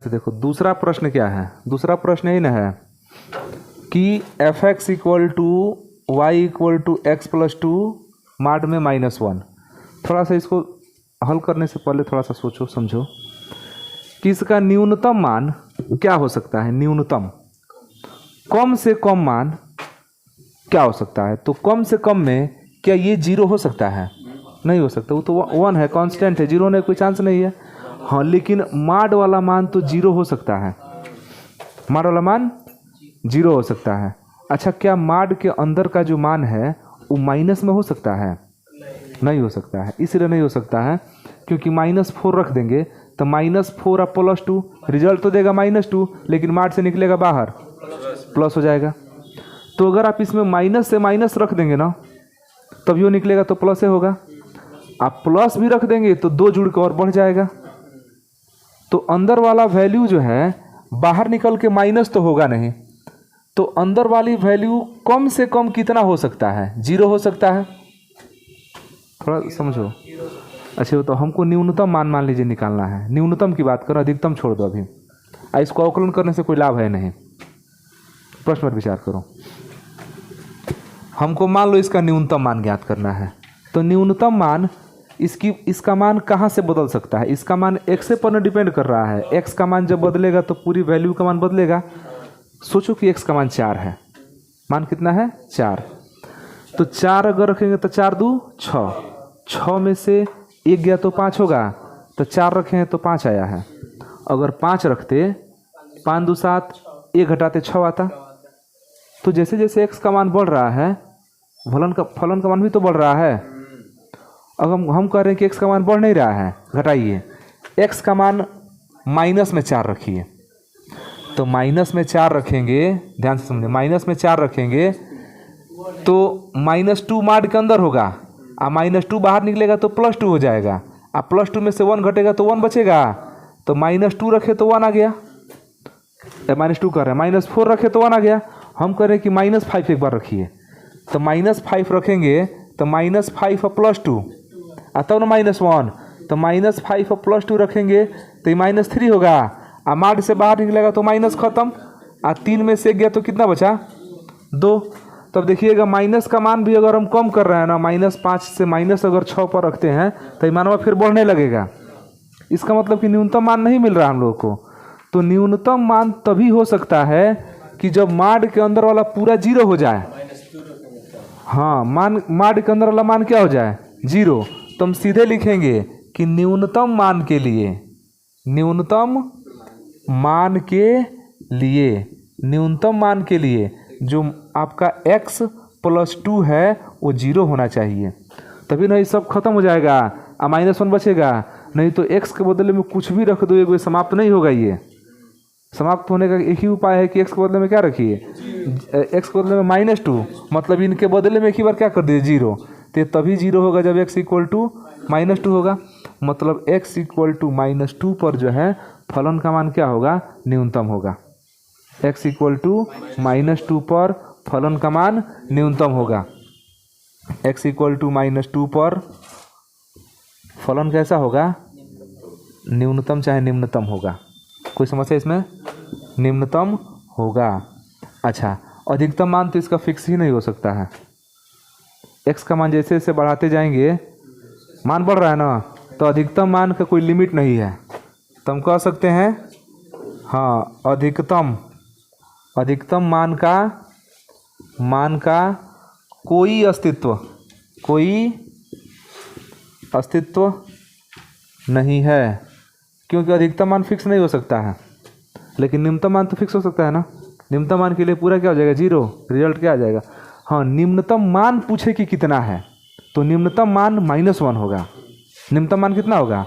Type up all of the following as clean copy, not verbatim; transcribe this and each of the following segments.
तो देखो दूसरा प्रश्न क्या है, दूसरा प्रश्न यही ना है कि f x equal to y equal to x plus two mod में -1। थोड़ा सा इसको हल करने से पहले थोड़ा सा सोचो समझो कि इसका न्यूनतम मान क्या हो सकता है। न्यूनतम कम से कम मान क्या हो सकता है। तो कम से कम में क्या ये 0 हो सकता है? नहीं हो सकता, वो तो 1 है, कांस्टेंट है, 0 होने का कोई चांस नहीं है। हाँ लेकिन माड वाला मान तो 0 हो सकता है, माड वाला मान 0 हो सकता है। अच्छा क्या माड के अंदर का जो मान है वो माइनस में हो सकता है? नहीं हो सकता है। इसलिए नहीं हो सकता है क्योंकि -4 रख देंगे तो -4 और +2 रिजल्ट तो देगा -2, लेकिन माड से निकलेगा बाहर प्लस हो जाएगा। तो अगर आप इसमें माइनस से माइनस रख देंगे ना तभी वो निकलेगा तो प्लस ही होगा। आप प्लस भी रख देंगे तो 2 जुड़ के और बढ़ जाएगा। तो अंदर वाला वैल्यू जो है बाहर निकल के माइनस तो होगा नहीं, तो अंदर वाली वैल्यू कम से कम कितना हो सकता है? 0 हो सकता है। थोड़ा समझो। अच्छा तो हमको न्यूनतम मान लीजिए निकालना है। न्यूनतम की बात करो, अधिकतम छोड़ दो अभी। इसको अवकलन करने से कोई लाभ है नहीं। प्रश्न पर विचार करो। हमको मान लो इसका न्यूनतम मान ज्ञात करना है, तो न्यूनतम मान इसका मान कहाँ से बदल सकता है? इसका मान x पर डिपेंड कर रहा है। x का मान जब बदलेगा तो पूरी वैल्यू का मान बदलेगा। सोचो कि x का मान 4 है, मान कितना है? 4। तो 4 अगर रखेंगे तो 4 दूँ 6, 6 में से 1 गया तो 5 होगा, तो 4 रखें तो 5 आया है। अगर 5 रखते 5 दूँ 7, 1 घटाते 6 आता। तो जैसे जैसे x का मान बढ़ रहा है फलन का मान भी तो बढ़ रहा है। अब हम कह रहे हैं कि x का मान बढ़ नहीं रहा है, घटाइए। x का मान -4 रखिए, तो -4 रखेंगे, ध्यान से समझे, -4 रखेंगे तो -2 माड के अंदर होगा, -2 बाहर निकलेगा तो +2 हो जाएगा। +2 में से 1 घटेगा तो 1 बचेगा, तो -2 रखे तो 1 आ गया। -2 कर रहे हैं, -4 रखे तो 1 आ गया। हम कह रहे हैं कि -5 एक बार रखिए, तो -5 रखेंगे तो -5 और +2 तब ना -1, तो -5 और +2 रखेंगे तो ये -3 होगा। माड से बाहर निकलेगा तो माइनस खत्म। 3 में से 1 गया तो कितना बचा? 2। तब देखिएगा माइनस का मान भी अगर हम कम कर रहे हैं ना, -5 से अगर 6 पर रखते हैं तो ये मानवा फिर बढ़ने लगेगा। इसका मतलब कि न्यूनतम मान नहीं मिल रहा हम लोग को। तो न्यूनतम मान तभी हो सकता है कि जब माड के अंदर वाला पूरा 0 हो जाए। हाँ माड के अंदर वाला मान क्या हो जाए? 0। तो हम सीधे लिखेंगे कि न्यूनतम मान के लिए जो आपका x + 2 है वो 0 होना चाहिए, तभी नहीं सब खत्म हो जाएगा। -1 बचेगा, नहीं तो x के बदले में कुछ भी रख दो, ये समाप्त नहीं होगा। ये समाप्त होने का एक ही उपाय है कि x के बदले में क्या रखिए? x के बदले में -2, मतलब इनके बदले में एक ही बार क्या कर दीजिए? 0। तो तभी 0 होगा जब x = -2 होगा। मतलब x = -2 पर जो है फलन का मान क्या होगा? न्यूनतम होगा। x = -2 पर फलन का मान न्यूनतम होगा। x = -2 पर फलन कैसा होगा? न्यूनतम चाहे निम्नतम होगा। कोई समस्या इसमें? निम्नतम होगा। अच्छा अधिकतम मान तो इसका फिक्स ही नहीं हो सकता है। x का मान जैसे जैसे बढ़ाते जाएंगे, मान बढ़ रहा है ना, तो अधिकतम मान का कोई लिमिट नहीं है। तो हम कह सकते हैं हाँ अधिकतम मान का कोई अस्तित्व नहीं है, क्योंकि अधिकतम मान फिक्स नहीं हो सकता है। लेकिन निम्नतम मान तो फिक्स हो सकता है ना। निम्नतम मान के लिए पूरा क्या हो जाएगा? 0। रिजल्ट क्या आ जाएगा? हाँ निम्नतम मान पूछे कि कितना है, तो निम्नतम मान -1 होगा। निम्नतम मान कितना होगा?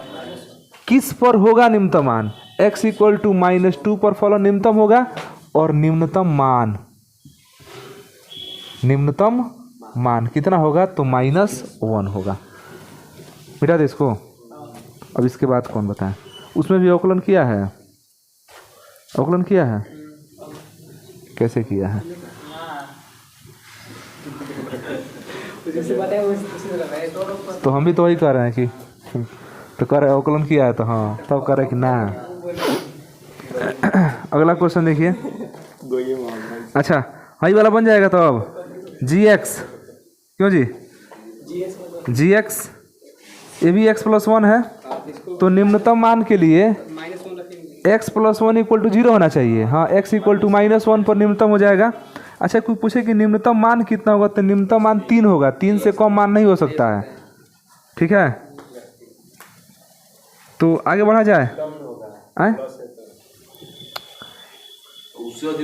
किस पर होगा निम्नतम मान? x = -2 पर फलन निम्नतम होगा, और निम्नतम मान कितना होगा? तो -1 होगा। मिटा दे इसको। अब इसके बाद कौन बताए? उसमें भी अवकलन किया है। अवकलन किया है, कैसे किया है? तो हम भी तो वही कह रहे हैं कि तो कह रहे अवकलन किया है, तो हाँ तब कह रहे कि ना अगला क्वेश्चन देखिए। अच्छा हाई वाला बन जाएगा तो अब जी एक्स, क्यों जी, जी एक्स ये भी x प्लस 1 है, तो निम्नतम मान के लिए x प्लस 1 इक्वल टू 0 होना चाहिए। हाँ, x इक्वल टू -1 पर निम्नतम हो जाएगा। अच्छा कोई पूछे कि निम्नतम मान कितना होगा, तो निम्नतम मान 3 होगा, 3 से कम मान नहीं हो सकता है। ठीक है, तो आगे बढ़ा जाए।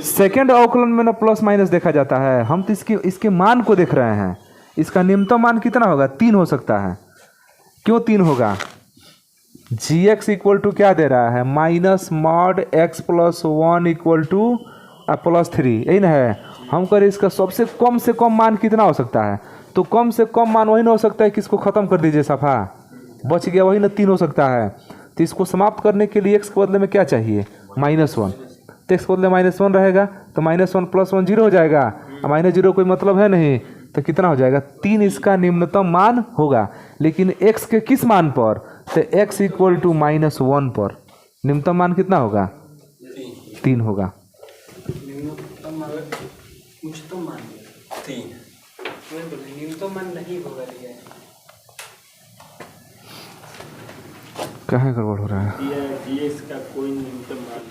सेकेंड अवकलन में ना प्लस माइनस देखा जाता है, हम तो इसके मान को देख रहे हैं। इसका निम्नतम मान कितना होगा, 3 हो सकता है। क्यों 3 होगा, जी एक्स इक्वल टू क्या दे रहा है, minus mod x plus 1 equal to +3, यही ना है। हम करें इसका सबसे कम से कम मान कितना हो सकता है, तो कम से कम मान वही ना हो सकता है कि इसको ख़त्म कर दीजिए, सफ़ा बच गया, वही ना 3 हो सकता है। तो इसको समाप्त करने के लिए x के बदले में क्या चाहिए, -1, तो x के बदले -1 रहेगा, तो -1 + 1 0 हो जाएगा, -0 कोई मतलब है नहीं, तो कितना हो जाएगा, 3 इसका निम्नतम मान होगा। लेकिन x के किस मान पर, तो x इक्वल टू -1 पर निम्नतम मान कितना होगा, 3 होगा। कहाँ गड़बड़ हो रहा है, का कोई न्यूनतम मान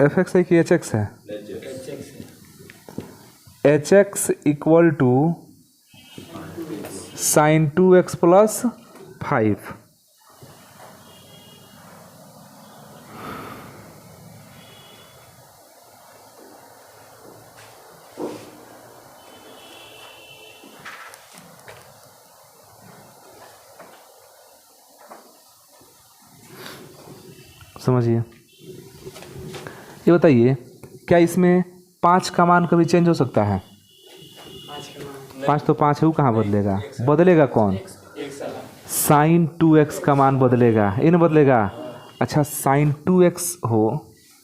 fx है कि hx है, hx equal to sin 2x + 5। समझिए, ये बताइए क्या इसमें 5 का मान कभी चेंज हो सकता है, 5 तो 5 है, वो कहाँ बदलेगा, बदलेगा कौन, sin 2x का मान बदलेगा, ये ना बदलेगा। अच्छा sin 2x हो,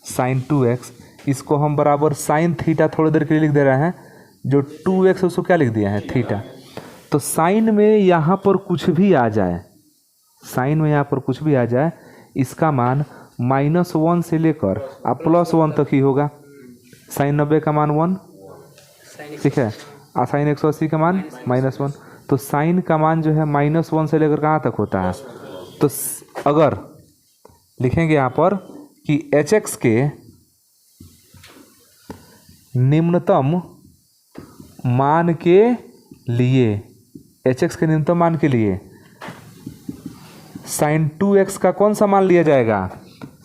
sin 2x इसको हम बराबर sin थीटा थोड़ी देर के लिए लिख दे रहे हैं, जो 2x उसको क्या लिख दिया है, थीटा। तो sin में यहाँ पर कुछ भी आ जाए, sin में यहाँ पर कुछ भी आ जाए, इसका मान -1 से लेकर +1 तक ही होगा। sin 90 का मान 1, ठीक है, sin 180 का मान -1, तो sin का मान जो है -1 से लेकर कहाँ तक होता है। तो अगर लिखेंगे यहाँ पर कि hx के निम्नतम मान के लिए, hx के निम्नतम मान के लिए sin 2x का कौन सा मान लिया जाएगा,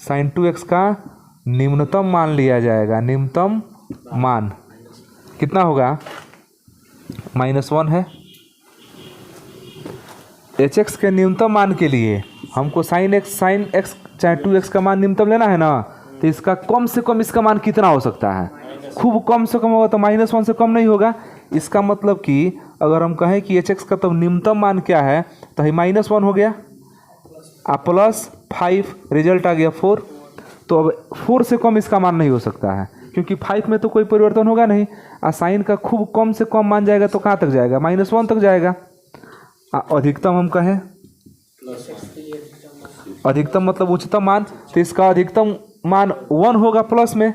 sin 2x का निम्नतम मान लिया जाएगा। निम्नतम मान कितना होगा, -1 है। hx के न्यूनतम मान के लिए हमको sin x चाहे 2x का मान न्यूनतम लेना है ना, तो इसका कम से कम इसका मान कितना हो सकता है, खूब कम से कम होगा तो -1 से कम नहीं होगा। इसका मतलब कि अगर हम कहें कि hx का तो न्यूनतम मान क्या है, तो -1 हो गया, +5 रिजल्ट आ गया 4। तो अब 4 से कम इसका मान नहीं हो सकता है, क्योंकि 5 में तो कोई परिवर्तन होगा नहीं। साइन का खूब कम से कम मान जाएगा तो कहाँ तक जाएगा, -1 तक जाएगा। अधिकतम हम कहें, अधिकतम मतलब उच्चतम मान, तो इसका अधिकतम मान 1 होगा प्लस में,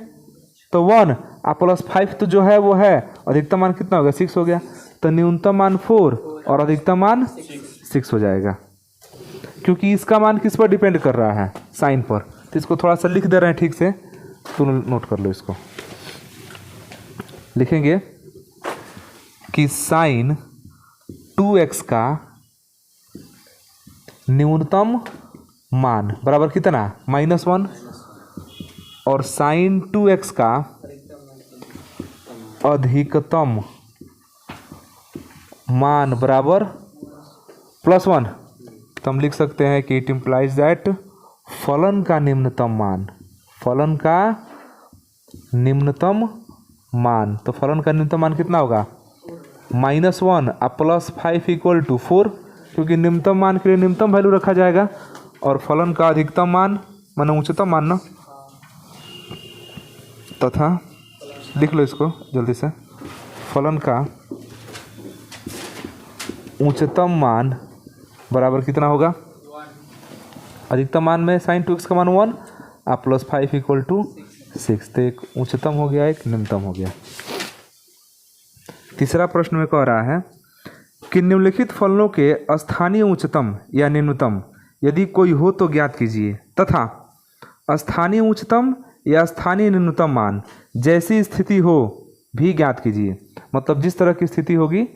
तो 1 +5 तो जो है वो है, अधिकतम मान कितना होगा, 6 हो गया। तो न्यूनतम मान 4 और अधिकतम मान 6 हो जाएगा, क्योंकि इसका मान किस पर डिपेंड कर रहा है, साइन पर। तो इसको थोड़ा सा लिख दे रहे हैं ठीक से, तो नोट कर लो। इसको लिखेंगे कि sin 2x का न्यूनतम मान बराबर कितना, -1, और sin 2x का अधिकतम मान बराबर +1। तो हम लिख सकते हैं कि इट इम्प्लाइज दैट फलन का निम्नतम मान, फलन का निम्नतम मान, तो फलन का निम्नतम मान कितना होगा, -1 +5 = 4, क्योंकि निम्नतम मान के लिए निम्नतम वैल्यू रखा जाएगा, और फलन का अधिकतम मान माने उच्चतम मान ना, तथा लिख लो इसको जल्दी से, फलन का उच्चतम मान बराबर कितना होगा, अधिकतम मान में sin 2x का मान 1, +5 = 6। तो एक उच्चतम हो गया, एक निम्नतम हो गया। तीसरा प्रश्न में कह रहा है कि निम्नलिखित फलनों के स्थानीय उच्चतम या निम्नतम यदि कोई हो तो ज्ञात कीजिए, तथा स्थानीय उच्चतम या स्थानीय निम्नतम मान जैसी स्थिति हो भी ज्ञात कीजिए। मतलब जिस तरह की स्थिति होगी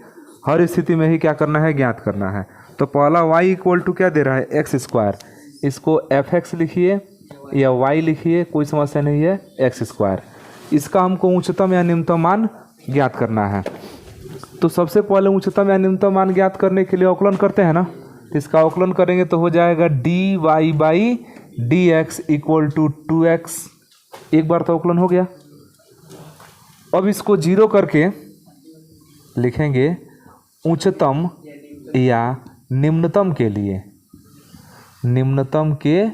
हर स्थिति में ही क्या करना है, ज्ञात करना है। तो पहला y = क्या दे रहा है, x²। इसको fx लिखिए या y लिखिए, कोई समस्या नहीं है, x²। इसका हमको उच्चतम या निम्नतम मान ज्ञात करना है। तो सबसे पहले उच्चतम या निम्नतम मान ज्ञात करने के लिए अवकलन करते हैं ना। इसका अवकलन करेंगे तो हो जाएगा dy/dx = 2x। एक बार तो अवकलन हो गया। अब इसको 0 करके लिखेंगे उच्चतम या निम्नतम के लिए, निम्नतम के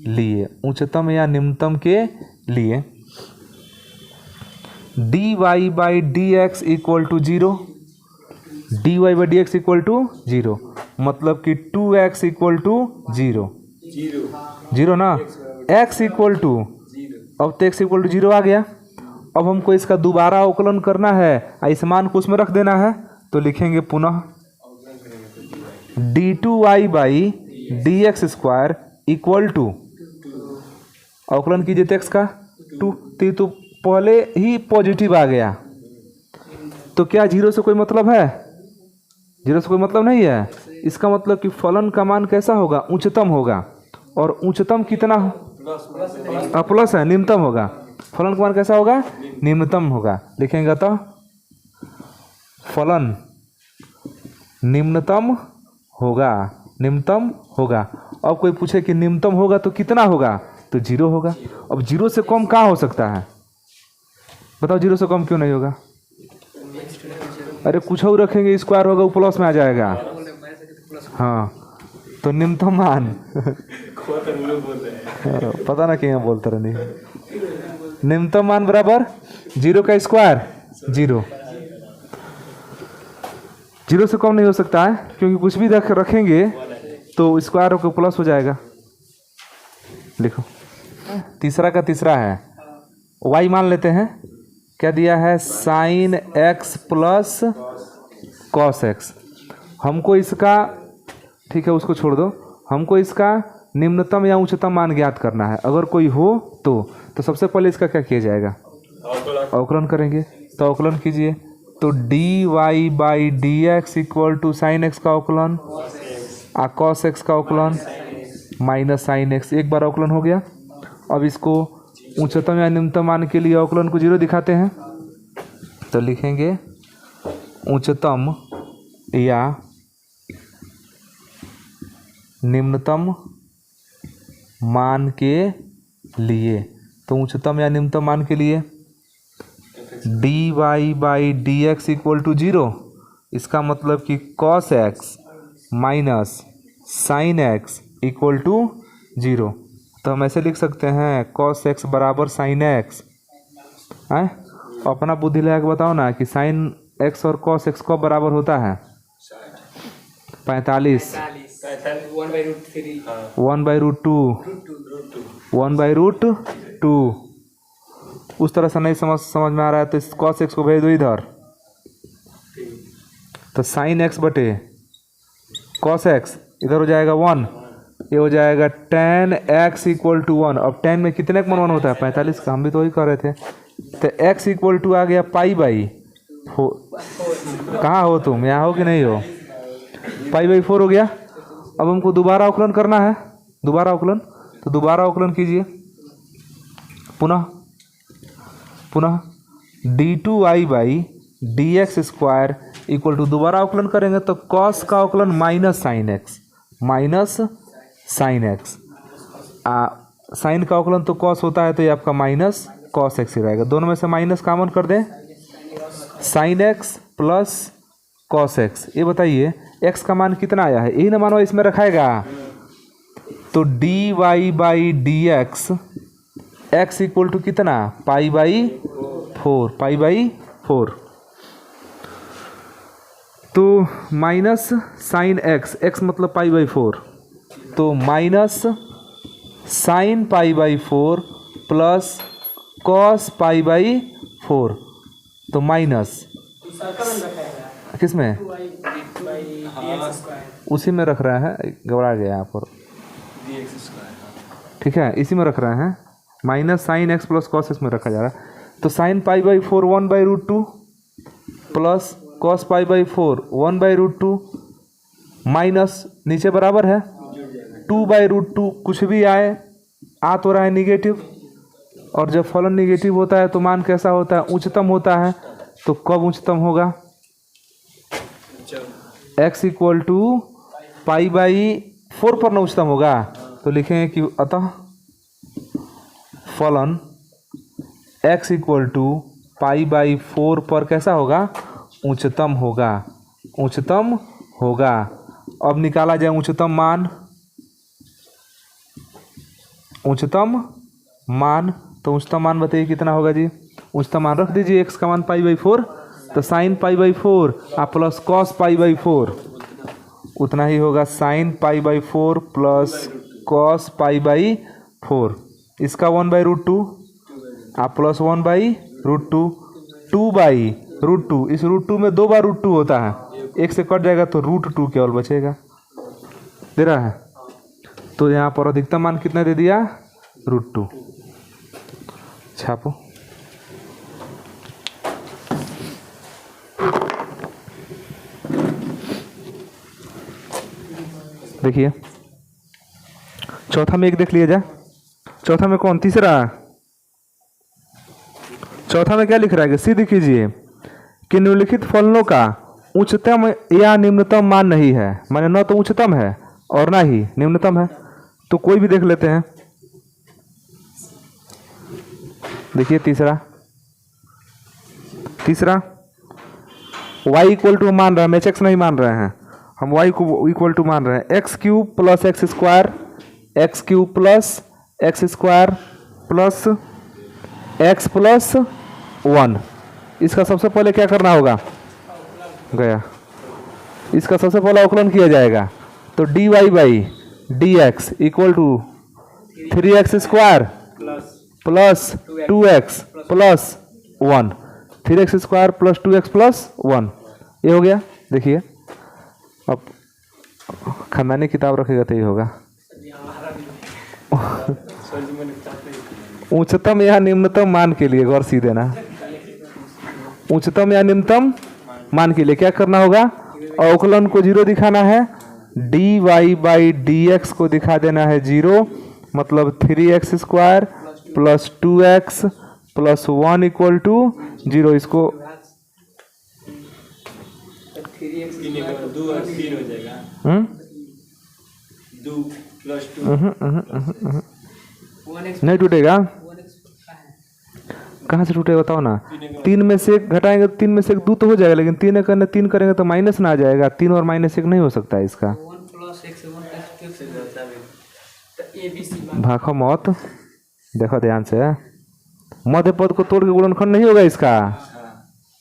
लिए, उच्चतम या निम्नतम के लिए dy/dx = 0, dy/dx = 0, मतलब कि 2x = 0, 0 ना, x = अब तो x = 0 आ गया। अब हमको इसका दोबारा अवकलन करना है, इस मान को उसमें रख देना है। तो लिखेंगे पुनः d2y/dx² = अवकलन कीजिए तो x का 2, तो पहले ही पॉजिटिव आ गया। तो क्या 0 से कोई मतलब है, 0 से कोई मतलब नहीं है। इसका मतलब कि फलन का मान कैसा होगा, उच्चतम होगा। और उच्चतम कितना प्लस है, निम्नतम होगा। फलन का मान कैसा होगा, निम्नतम होगा। लिखेंगे तो फलन निम्नतम होगा, निम्नतम होगा। अब कोई पूछे कि निम्नतम होगा तो कितना होगा, तो 0 होगा। अब 0 से कम कहाँ हो सकता है, बताओ 0 से कम क्यों नहीं होगा। अरे कुछ और रखेंगे, स्क्वायर होगा, वो प्लस में आ जाएगा। हाँ, तो निम्नतम मान पता ना क्या बोलते रहने। निम्नतम मान बराबर 0 का स्क्वायर 0, 0 से कम नहीं हो सकता है, क्योंकि कुछ भी रखेंगे तो स्क्वायर होकर प्लस हो जाएगा। लिखो तीसरा का तीसरा है, y मान लेते हैं। क्या दिया है, sin x plus cos x। हमको इसका, ठीक है उसको छोड़ दो, हमको इसका निम्नतम या उच्चतम मान ज्ञात करना है। अगर कोई हो तो सबसे पहले इसका क्या किया जाएगा, अवकलन करेंगे। तो अवकलन कीजिए तो dy/dx = sin x का अवकलन, cos x का अवकलन माइनस sin x। एक बार अवकलन हो गया। अब इसको उच्चतम या निम्नतम मान के लिए अवकलन को 0 दिखाते हैं। तो लिखेंगे उच्चतम या निम्नतम मान के लिए, तो उच्चतम या निम्नतम मान के लिए dy/dx = 0। इसका मतलब कि cos x minus sin x = 0। तो हम ऐसे लिख सकते हैं cos x बराबर sin x है। अपना बुद्धि लगा के बताओ ना कि sin x और cos x कब बराबर होता है, 45, 1/√2। उस तरह से नहीं समझ में आ रहा है तो cos x को भेज दो इधर। तो sin x बटे cos x इधर हो जाएगा 1, ये हो जाएगा tan x = 1। अब tan में कितने का मान होता है, 45 का। हम भी तो वही कर रहे थे। तो x = आ गया π/4। कहाँ हो तुम, यहाँ हो कि नहीं हो, π/4 हो गया। अब हमको दोबारा अवकलन करना है, दोबारा अवकलन। तो दोबारा अवकलन कीजिए पुनः d2y/dx² = दोबारा अवकलन करेंगे तो cos का अवकलन माइनस sin x। साइन का अवकलन तो cos होता है, तो ये आपका माइनस cos x ही रहेगा। दोनों में से माइनस कॉमन कर दें, sin x plus cos x। ये बताइए x का मान कितना आया है, यही ना मानो इसमें रखाएगा। तो dy/dx x = कितना, π/4। तो माइनस sin x, x मतलब π/4, तो minus sine pi by 4 plus cos pi by 4, तो माइनस किस में, उसी में रख रहा है, घबरा गया यहाँ पर, ठीक है, इसी में रख रहे हैं, minus sine x plus cos x में रखा जा रहा है। तो sine pi by 4 1/√2 plus cos pi by 4 1/√2 minus नीचे बराबर है 2/√2, कुछ भी आए आ तो रहा है निगेटिव, और जब फलन निगेटिव होता है तो मान कैसा होता है, उच्चतम होता है। तो कब उच्चतम होगा, x equal to pi by 4 पर न उच्चतम होगा, तो लिखेंगे कि अतः फलन x equal to pi by 4 पर कैसा होगा, उच्चतम होगा, उच्चतम होगा। अब निकाला जाए उच्चतम मान, उच्चतम मान, तो उच्चतम मान बताइए कितना होगा जी, उच्चतम मान रख दीजिए, x का मान पाई बाई 4, तो sine pi by 4 plus cos pi by 4 उतना ही होगा, sine pi by 4 plus cos pi by 4, इसका 1/√2 प्लस 1/√2, 2/√2, इस √2 में 2 बार √2 होता है, एक से कट जाएगा तो √2 केवल बचेगा, दे रहा है। तो यहाँ पर अधिकतम मान कितना दे दिया, √2। छापो, देखिए चौथा में एक देख लिया जाए, चौथा में कौन, तीसरा, चौथा में क्या लिख रहा है, सिद्ध कीजिए कि निम्नलिखित फलनों का उच्चतम या निम्नतम मान नहीं है, माने न तो उच्चतम है और ना ही निम्नतम है। तो कोई भी देख लेते हैं, देखिए तीसरा, y इक्वल टू मान रहे हैं, हम x नहीं मान रहे हैं, हम y को इक्वल टू मान रहे हैं, x cube plus x square, x cube plus x square plus x plus 1। इसका सबसे पहले क्या करना होगा, गया, इसका सबसे पहले अवकलन किया जाएगा, तो dy by d x equal to 3x square plus 2x plus 1, 3x square plus 2x plus 1, ये हो गया। देखिए अब खानदानी किताब रखेगा तो ये होगा उच्चतम या निम्नतम मान के लिए गौर सी देना, उच्चतम या निम्नतम मान के लिए क्या करना होगा, अवकलन को 0 दिखाना है, dy बाई डी एक्स को दिखा देना है 0, मतलब 3x square plus 2x plus 1 equal to 0। इसको 2 और 3 हो जाएगा, 2 प्लस 2 नहीं टूटेगा, कहाँ से टूटेगा बताओ ना, 3 में से 1 घटाएंगे तो 3 में से 1 2 तो हो जाएगा, लेकिन 3 करेंगे तो माइनस ना आ जाएगा, 3 और -1 नहीं हो सकता है इसका, भाखो मौत, देखो ध्यान से, मध्य पद को तोड़ के गुणनखंड नहीं होगा इसका,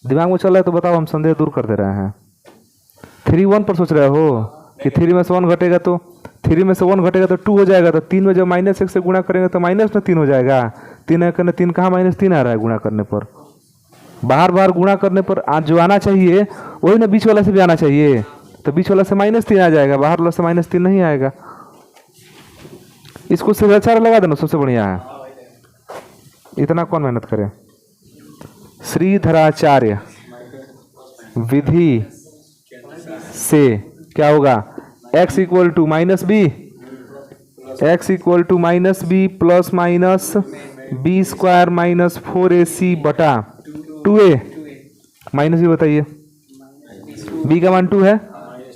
दिमाग में चल रहा है तो बताओ, हम संदेह दूर कर दे रहे हैं। 3 1 पर सोच रहे हो कि 3 में से 1 घटेगा तो 3 में से 1 घटेगा तो 2 हो जाएगा, तो 3 में जब -1 से गुणा करेंगे तो -3 हो जाएगा, 3 करने 3 कहाँ -3 आ रहा है गुणा करने पर, बार बार गुणा करने पर आज जो आना चाहिए वही ना बीच वाला से भी आना चाहिए, तो बीच वाला से -3 आ जाएगा, बाहर वाला से -3 नहीं आएगा। इसको सिर्फ अच्छा लगा देना, सबसे बढ़िया है, इतना कौन मेहनत करे। श्रीधराचार्य विधि से क्या होगा, x equal to minus b, x equal to -b plus minus b square minus 4ac बटा 2a, माइनस भी बताइए, b का मान 2 है,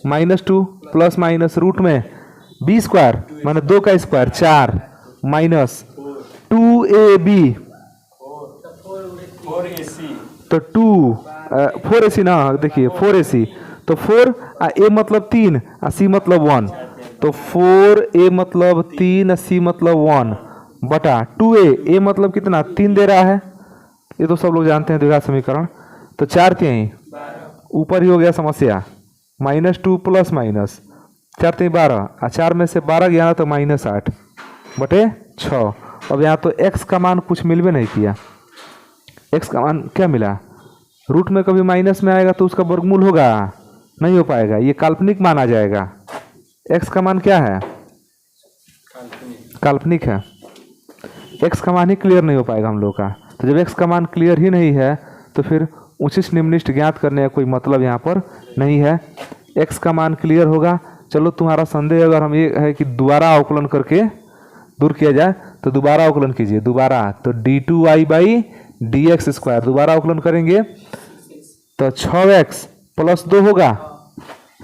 -2 प्लस माइनस रूट में b स्क्वायर माने 2 का स्क्वायर 4 माइनस 2ab, तो 4ac ना, देखिए 4ac, तो 4 a मतलब 3 c मतलब 1, तो 4a मतलब 3 c मतलब 1 बटा 2a मतलब कितना 3 दे रहा है, ये तो सब लोग जानते हैं द्विघात समीकरण, तो 4 3 ऊपर ही हो गया समस्या, -2 प्लस माइनस 4 3 12, 4 में से 12 गया तो -8, बटे 6। अब यहाँ तो x का मान कुछ मिल भी नहीं किया। x का मान क्या मिला? रूट में कभी माइनस में आएगा तो उसका वर्गमूल होगा, नहीं हो पाएगा, ये काल्पनिक मान आ जाएगा। x का मान क्या है? काल्पनिक है। x का मान ही क्लियर नहीं हो पाएगा हम लोग का। तो जब x का मान क्लियर ही नहीं है तो फिर उचित निम्निष्ट ज्ञात करने का कोई मतलब यहाँ पर नहीं है। x का मान क्लियर होगा। चलो तुम्हारा संदेह अगर हम ये है कि दोबारा अवकलन करके दूर किया जाए तो दोबारा अवकलन कीजिए। दोबारा तो d2y by d x square दोबारा अवकलन करेंगे तो 6x प्लस 2 होगा,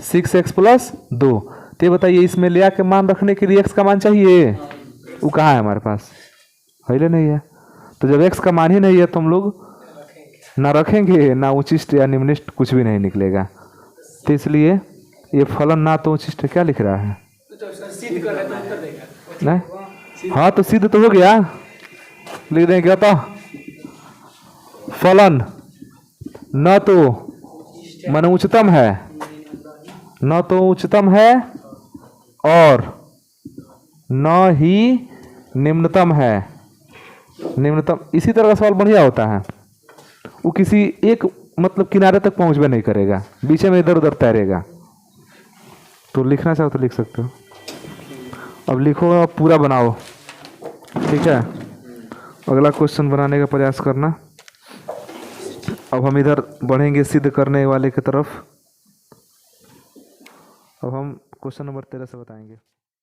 6x प्लस 2। तो ये बताइए इसमें ले आके मान रखने के लिए x का मान चाहिए, वो कहाँ है हमारे पास? पहले नहीं है। तो जब x का मान ही नहीं है तो हम लोग ना रखेंगे ना उचिष्ट या निम्निष्ट, कुछ भी नहीं निकलेगा। तो इसलिए ये फलन ना तो उचिष्ट क्या लिख रहा है? नहीं, हाँ तो सिद्ध तो हो गया, लिख देंगे क्या? तो फलन न तो मन उच्चतम है, न तो उच्चतम है और न ही निम्नतम है। निम्नतम इसी तरह का सवाल बढ़िया होता है, वो किसी एक मतलब किनारे तक पहुंच भी नहीं करेगा, बीच में इधर उधर तैरेगा। तो लिखना चाहो तो लिख सकते हो। अब लिखो, अब पूरा बनाओ, ठीक है? अगला क्वेश्चन बनाने का प्रयास करना। अब हम इधर बढ़ेंगे सिद्ध करने वाले की तरफ। अब हम क्वेश्चन नंबर 13 से बताएंगे।